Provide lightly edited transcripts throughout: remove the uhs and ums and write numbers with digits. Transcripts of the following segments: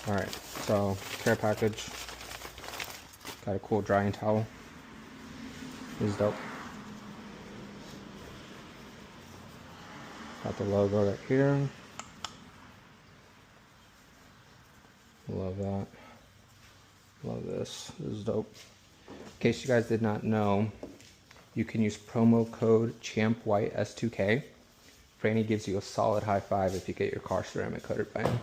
Alright, so care package. Got a cool drying towel. This is dope. Got the logo right here. Love that. Love this. This is dope. In case you guys did not know, you can use promo code CHAMPWHITE_S2K. Franny gives you a solid high five if you get your car ceramic coated by him.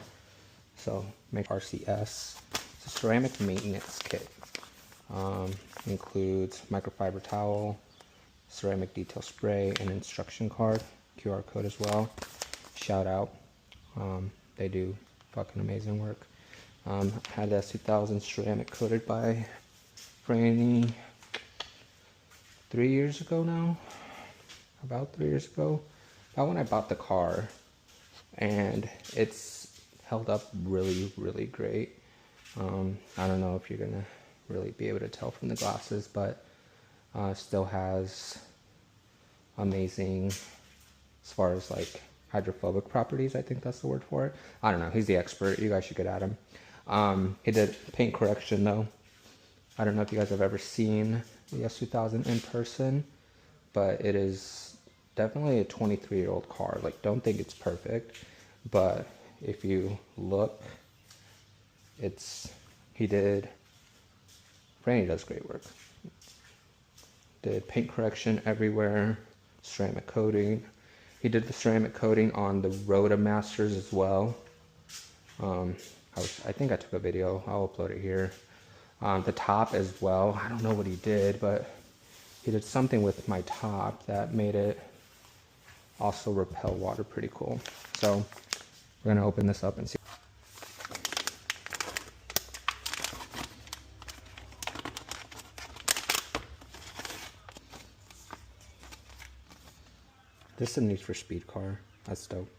So make RCS. It's a ceramic maintenance kit. Includes microfiber towel, ceramic detail spray, and instruction card, QR code as well. Shout out. They do fucking amazing work. Had the S2000 ceramic coated by Franny 3 years ago now. About 3 years ago. About when I bought the car. And it's held up really, really great. I don't know if you're gonna really be able to tell from the glasses, but still has amazing, as far as like hydrophobic properties, I think that's the word for it. I don't know, he's the expert, you guys should get at him. He did paint correction though. I don't know if you guys have ever seen the S2000 in person, but it is definitely a 23-year-old car. Like, don't think it's perfect, but if you look, Franny does great work. Did paint correction everywhere, ceramic coating. He did the ceramic coating on the Rotomasters as well. I think I took a video, I'll upload it here. The top as well, I don't know what he did, but he did something with my top that made it also repel water pretty cool. So we're gonna open this up and see. This is a Need for Speed car. That's dope.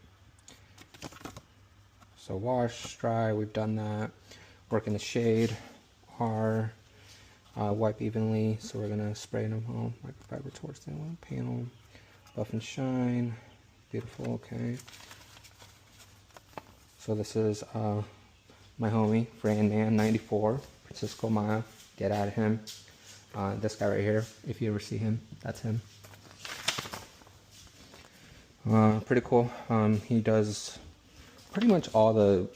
So wash, dry, we've done that. Work in the shade. Wipe evenly. So we're gonna spray them home. Microfiber towards the panel. Buff and shine. Beautiful. Okay. So this is my homie, Fran94, Francisco Maya. Get at him. This guy right here. If you ever see him, that's him. Pretty cool. He does pretty much all the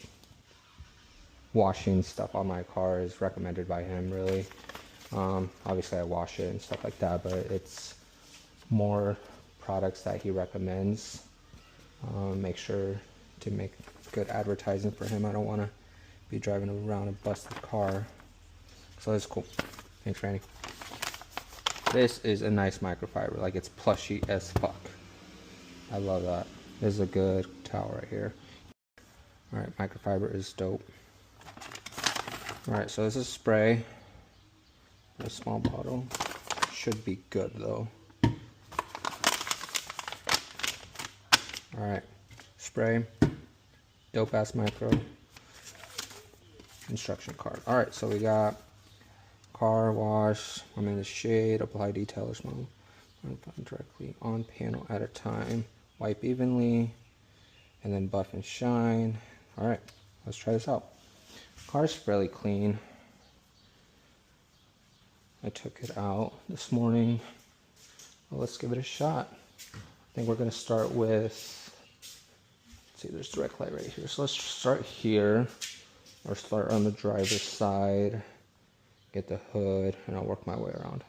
washing stuff on my car is recommended by him, really. Obviously I wash it and stuff like that, but it's more products that he recommends. Make sure to make good advertising for him. I don't want to be driving around a busted car. So that's cool. Thanks, Franny. This is a nice microfiber. Like, it's plushy as fuck. I love that. This is a good towel right here. Alright, microfiber is dope. Alright, so this is spray. A small bottle. Should be good though. Alright, spray. Dope ass micro. Instruction card. Alright, so we got car wash. I'm in the shade. Apply detail as well. Directly on panel at a time. Wipe evenly. And then buff and shine. Alright, let's try this out. Car's fairly clean. I took it out this morning. Well, let's give it a shot. I think we're going to start with, let's see, there's direct light right here. So let's start here, or start on the driver's side, get the hood, and I'll work my way around.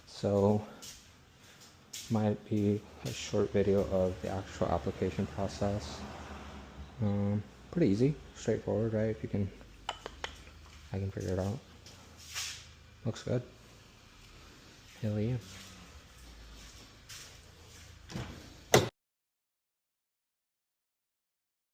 So, might be a short video of the actual application process. Pretty easy, straightforward, right? If you can, I can figure it out. Looks good. Hell yeah.